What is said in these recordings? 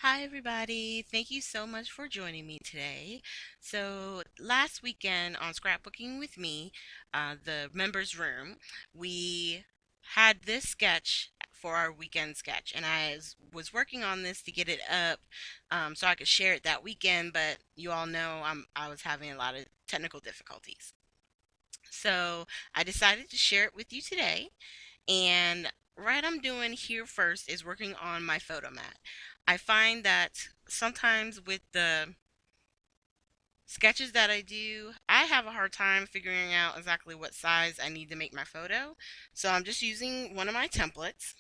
Hi, everybody. Thank you so much for joining me today. So, last weekend on Scrapbooking with me, the members' room, we had this sketch for our weekend sketch, and was working on this to get it up so I could share it that weekend. But you all know I was having a lot of technical difficulties. So, I decided to share it with you today. And what I'm doing here first is working on my photo mat. I find that sometimes with the sketches that I do, I have a hard time figuring out exactly what size I need to make my photo. So I'm just using one of my templates.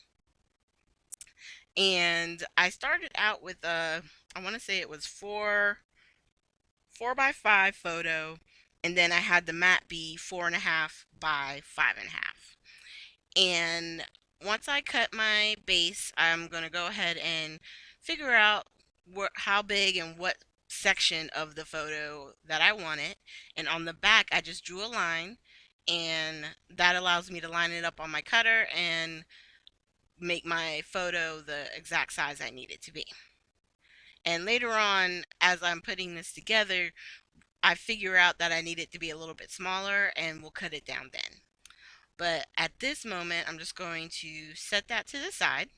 And I started out with I want to say it was four by five photo, and then I had the mat be 4.5 by 5.5. And once I cut my base, I'm going to go ahead and figure out how big and what section of the photo that I want it. And on the back, I just drew a line, and that allows me to line it up on my cutter and make my photo the exact size I need it to be. And later on, as I'm putting this together, I figure out that I need it to be a little bit smaller, and we'll cut it down then. But at this moment, I'm just going to set that to the side.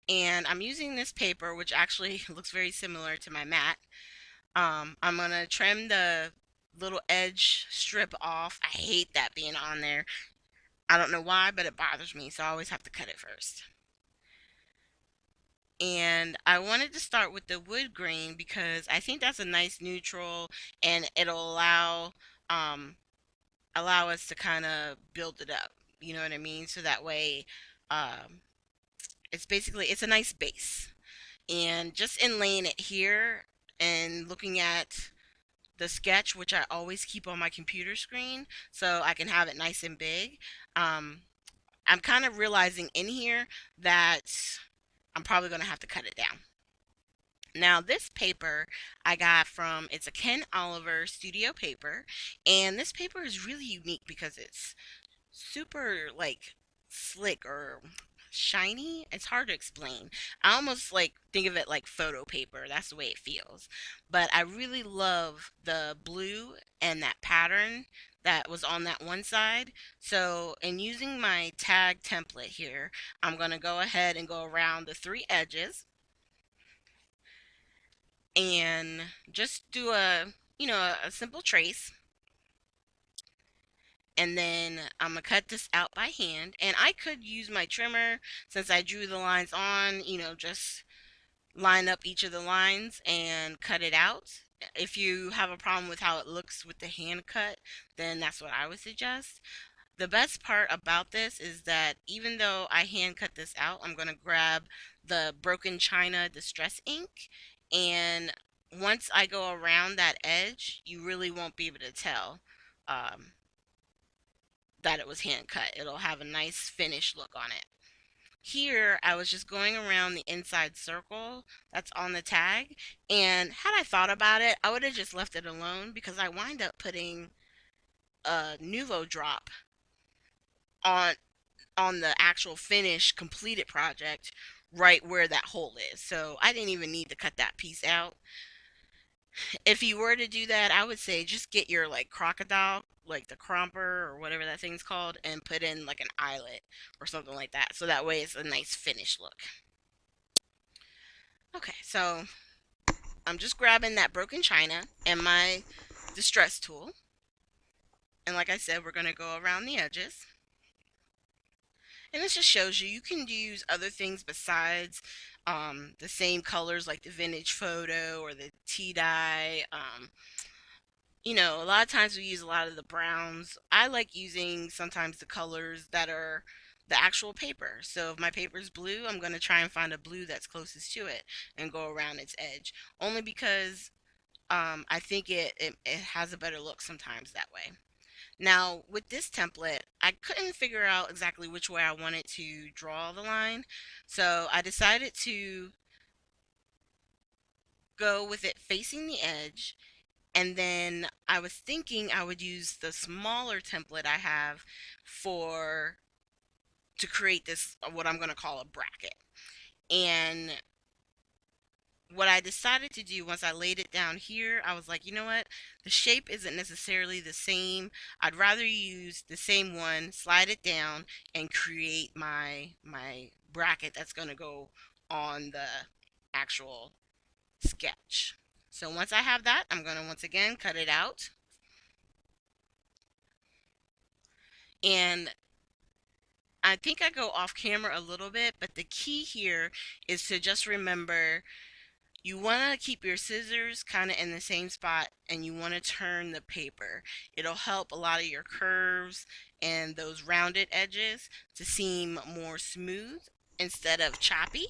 And I'm using this paper, which actually looks very similar to my mat. I'm going to trim the little edge strip off. I hate that being on there. I don't know why, but it bothers me, so I always have to cut it first. And I wanted to start with the wood grain because I think that's a nice neutral, and it'll allow us to kind of build it up. You know what I mean? So that way, um, it's a nice base. And just in laying it here and looking at the sketch, which I always keep on my computer screen so I can have it nice and big, um, I'm kind of realizing in here that I'm probably going to have to cut it down. Now, this paper I got from, it's a Ken Oliver studio paper, and this paper is really unique because it's super like slick or shiny. It's hard to explain. I almost like think of it like photo paper. That's the way it feels. But I really love the blue and that pattern that was on that one side. So in using my tag template here, I'm going to go ahead and go around the three edges and just do a simple trace. And then I'm gonna cut this out by hand, and I could use my trimmer since I drew the lines on, just line up each of the lines and cut it out. If you have a problem with how it looks with the hand cut, then that's what I would suggest. The best part about this is that even though I hand cut this out, I'm gonna grab the Broken China Distress ink, and once I go around that edge, you really won't be able to tell um, that it was hand cut. It'll have a nice finished look on it. Here, I was just going around the inside circle that's on the tag, and had I thought about it, I would have just left it alone because I wind up putting a Nuvo drop on the actual finished completed project right where that hole is. So I didn't even need to cut that piece out. If you were to do that, I would say just get your like crocodile, like the cromper or whatever that thing's called, and put in like an eyelet or something like that. So that way it's a nice finished look. Okay, so I'm just grabbing that broken china and my distress tool. And like I said, we're going to go around the edges. And this just shows you can use other things besides the same colors like the vintage photo or the tea dye. A lot of times we use a lot of the browns. I like using sometimes the colors that are the actual paper. So if my paper is blue, I'm going to try and find a blue that's closest to it and go around its edge. Only because I think it has a better look sometimes that way. Now, with this template, I couldn't figure out exactly which way I wanted to draw the line. So I decided to go with it facing the edge, and then I was thinking I would use the smaller template I have for to create this what I'm going to call a bracket. And what I decided to do once I laid it down here, I was like, you know what? The shape isn't necessarily the same. I'd rather use the same one, slide it down, and create my bracket that's going to go on the actual sketch. So once I have that, I'm going to once again cut it out. And I think I go off camera a little bit, but the key here is to just remember you want to keep your scissors kind of in the same spot and you want to turn the paper. It'll help a lot of your curves and those rounded edges to seem more smooth instead of choppy.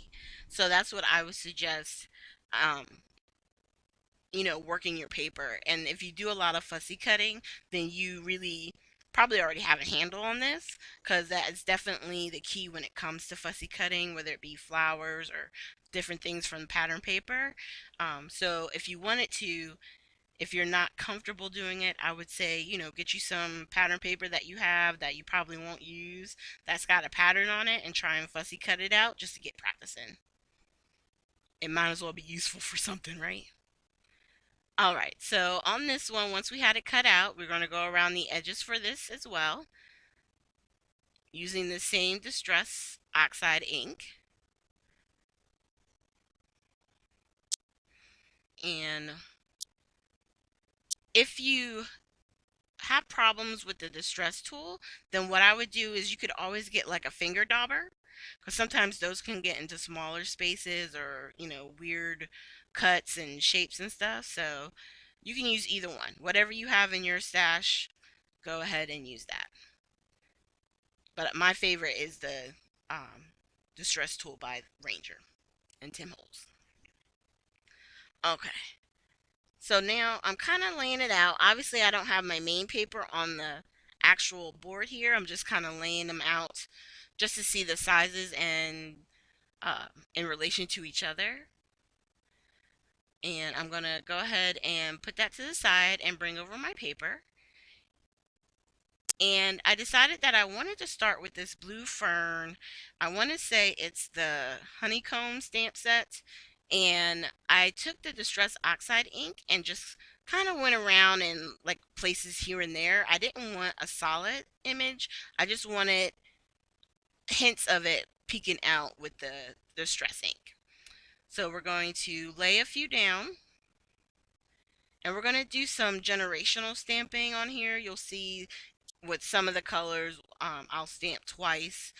So that's what I would suggest. Um, working your paper. And if you do a lot of fussy cutting, then you really probably already have a handle on this because that is definitely the key when it comes to fussy cutting, whether it be flowers or different things from pattern paper. So if you wanted to, if you're not comfortable doing it, I would say, get you some pattern paper that you have that you probably won't use that's got a pattern on it and try and fussy cut it out just to get practice in. It might as well be useful for something, right? All right, so on this one, once we had it cut out, we're going to go around the edges for this as well, using the same Distress Oxide ink. And if you have problems with the Distress tool, then what I would do is you could always get like a finger dauber, because sometimes those can get into smaller spaces or, weird cuts and shapes and stuff. So you can use either one. Whatever you have in your stash, go ahead and use that. But my favorite is the Distress Tool by Ranger and Tim Holtz. Okay, so now I'm kind of laying it out. Obviously, I don't have my main paper on the actual board here. I'm just kind of laying them out just to see the sizes and in relation to each other. And I'm going to go ahead and put that to the side and bring over my paper. And I decided that I wanted to start with this blue fern. I want to say it's the honeycomb stamp set. And I took the Distress Oxide ink and just kind of went around in like places here and there. I didn't want a solid image. I just wanted hints of it peeking out with the Distress ink. So we're going to lay a few down. And we're going to do some generational stamping on here. You'll see with some of the colors, I'll stamp twice,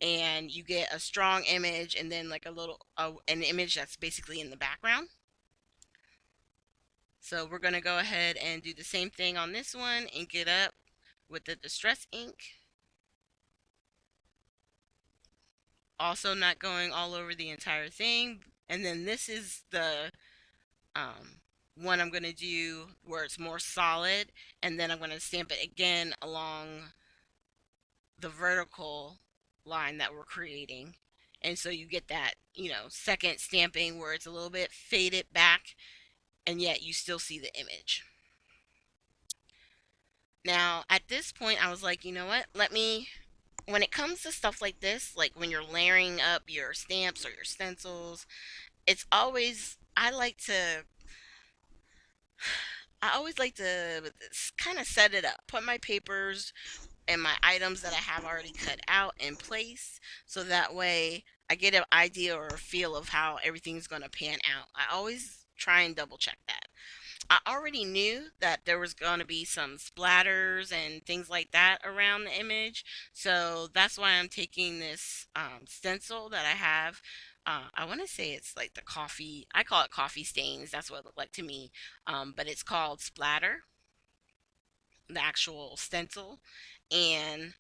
and you get a strong image and then like a little an image that's basically in the background. So we're going to go ahead and do the same thing on this one, ink it up with the Distress ink. Also not going all over the entire thing. And then this is the one I'm going to do where it's more solid, and then I'm going to stamp it again along the vertical line that we're creating. And so you get that, second stamping where it's a little bit faded back and yet you still see the image. Now, at this point, I was like, you know what? When it comes to stuff like this, like when you're layering up your stamps or your stencils, it's always, I always like to kind of set it up, put my papers and my items that I have already cut out in place so that way I get an idea or a feel of how everything's going to pan out. I always try and double check that. I already knew that there was going to be some splatters and things like that around the image, so that's why I'm taking this stencil that I have. I want to say it's like the coffee, I call it coffee stains, that's what it looked like to me, but it's called splatter, the actual stencil. And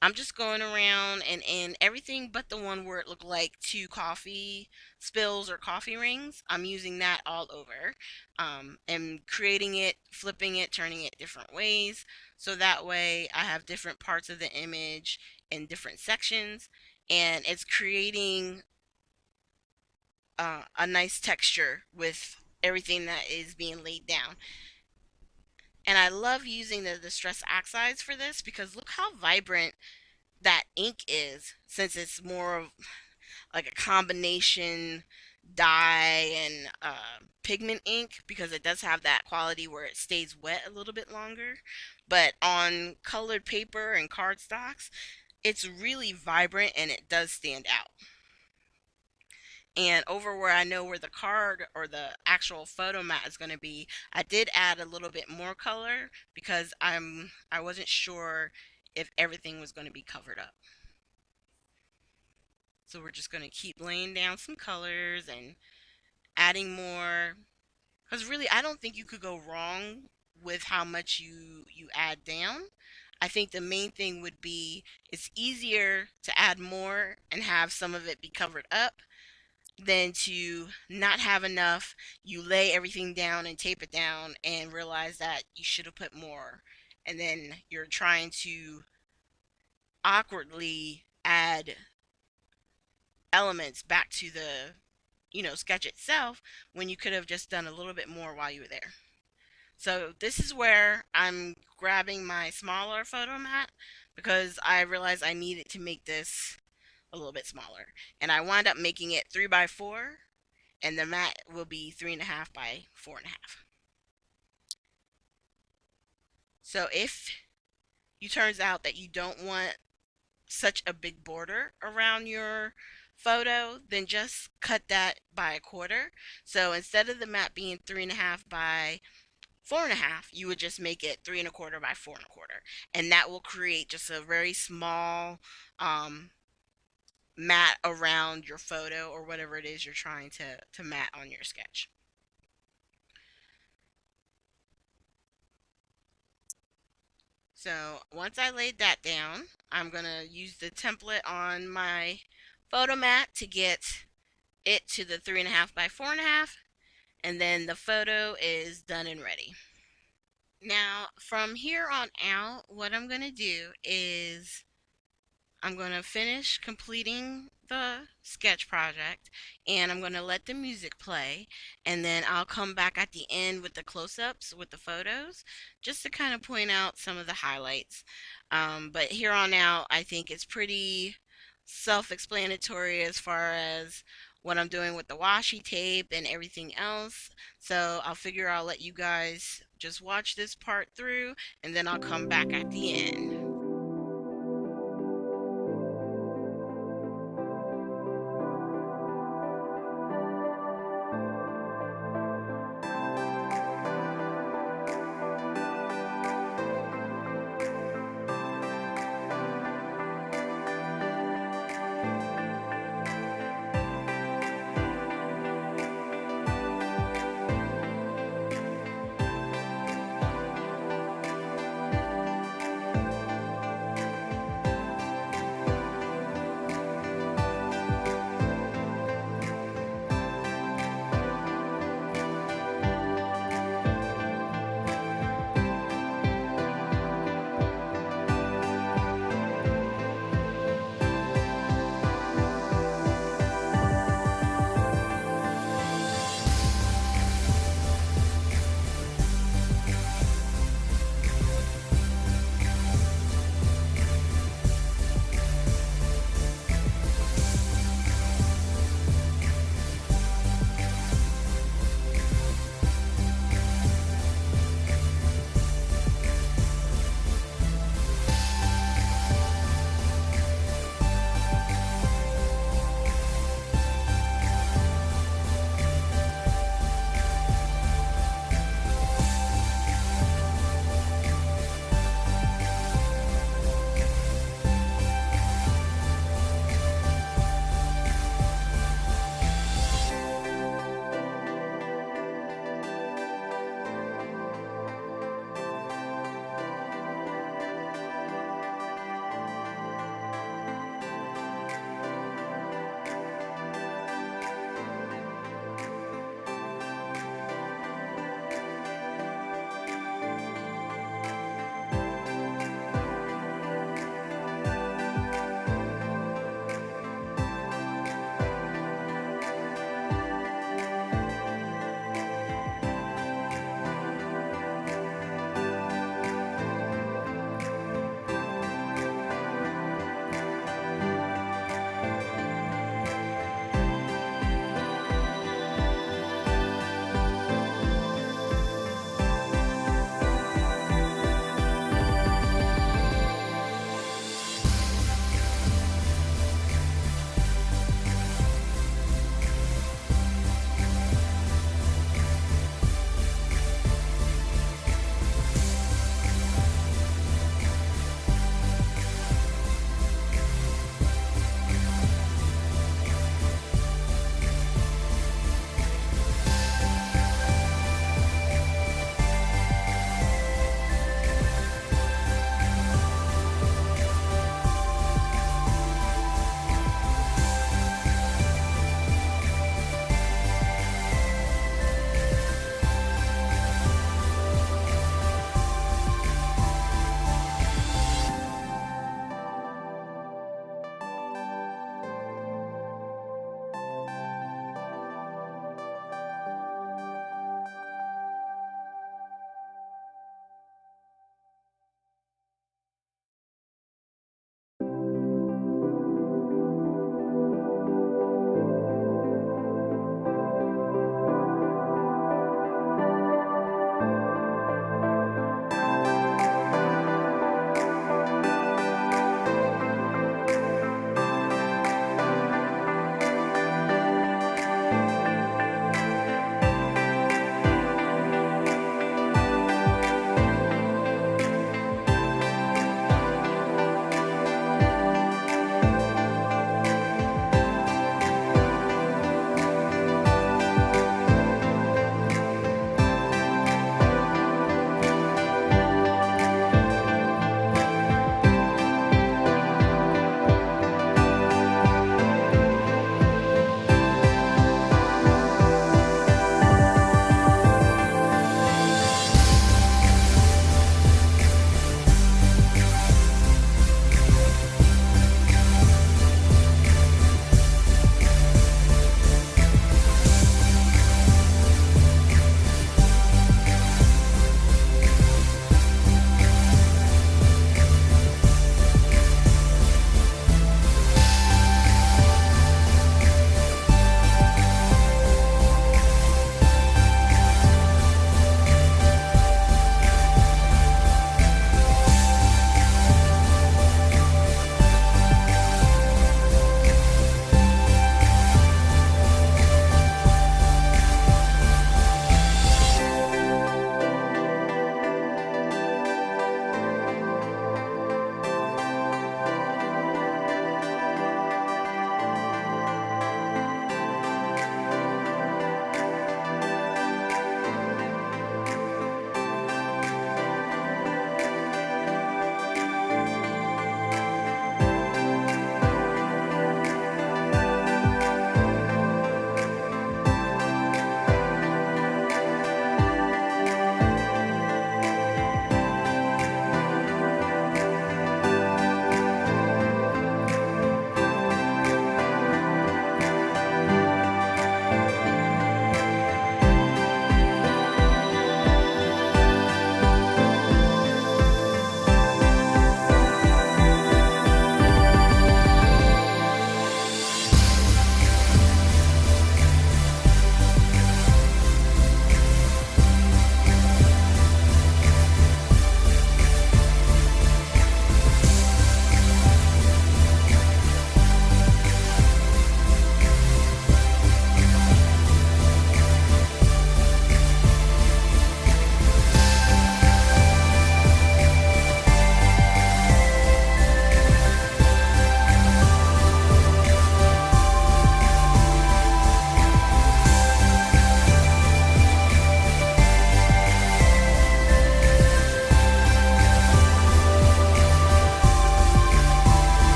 I'm just going around and in everything but the one where it looked like two coffee spills or coffee rings. I'm using that all over, and creating it, flipping it, turning it different ways. So that way I have different parts of the image in different sections, and it's creating a nice texture with everything that is being laid down. And I love using the Distress Oxides for this because look how vibrant that ink is, since it's more of like a combination dye and pigment ink, because it does have that quality where it stays wet a little bit longer. But on colored paper and cardstocks, it's really vibrant and it does stand out. And over where I know where the card or the actual photo mat is going to be, I did add a little bit more color because I wasn't sure if everything was going to be covered up. So we're just going to keep laying down some colors and adding more, because really I don't think you could go wrong with how much you add down. I think the main thing would be it's easier to add more and have some of it be covered up than to not have enough. You lay everything down and tape it down and realize that you should have put more. And then you're trying to awkwardly add elements back to the, sketch itself, when you could have just done a little bit more while you were there. So this is where I'm grabbing my smaller photo mat because I realized I needed to make this a little bit smaller. And I wound up making it 3 by 4, and the mat will be 3.5 by 4.5. So if you turns out that you don't want such a big border around your photo, then just cut that by a quarter. So instead of the mat being 3.5 by 4.5, you would just make it 3.25 by 4.25, and that will create just a very small mat around your photo or whatever it is you're trying to mat on your sketch. So once I laid that down, I'm going to use the template on my photo mat to get it to the 3.5 by 4.5, and then the photo is done and ready. Now from here on out, what I'm going to do is I'm going to finish completing the sketch project, and I'm going to let the music play, and then I'll come back at the end with the close-ups with the photos just to kind of point out some of the highlights. But here on out, I think it's pretty self-explanatory as far as what I'm doing with the washi tape and everything else. So I'll figure I'll let you guys just watch this part through, and then I'll come back at the end.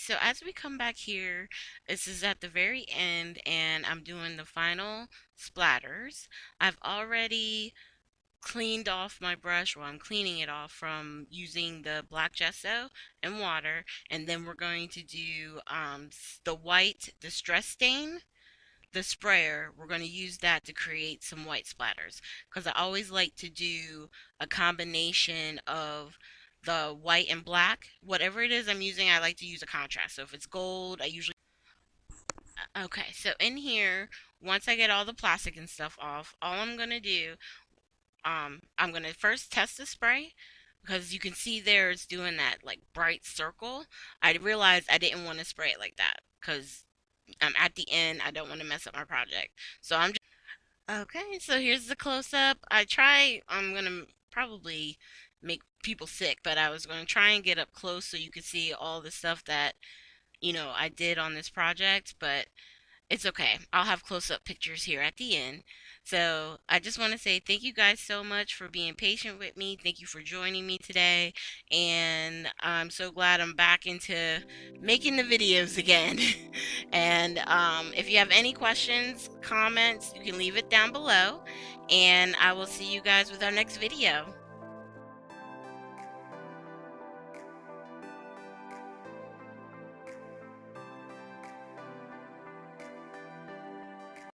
so as we come back here, this is at the very end, and I'm doing the final splatters. I've already cleaned off my brush, well, I'm cleaning it off from using the black gesso and water, and then we're going to do the white distress stain, the sprayer. We're going to use that to create some white splatters because I always like to do a combination of the white and black. Whatever it is I'm using, I like to use a contrast. So if it's gold, I usually. Okay, so in here, once I get all the plastic and stuff off, all I'm going to do, I'm going to first test the spray because you can see there it's doing that like bright circle. I realized I didn't want to spray it like that because I'm at the end. I don't want to mess up my project. So I'm just, okay, so here's the close up. I'm going to probably make people sick, but I was going to try and get up close so you could see all the stuff that, I did on this project, but it's okay. I'll have close up pictures here at the end. So I just want to say thank you guys so much for being patient with me. Thank you for joining me today. And I'm so glad I'm back into making the videos again. And if you have any questions, comments, you can leave it down below. And I will see you guys with our next video.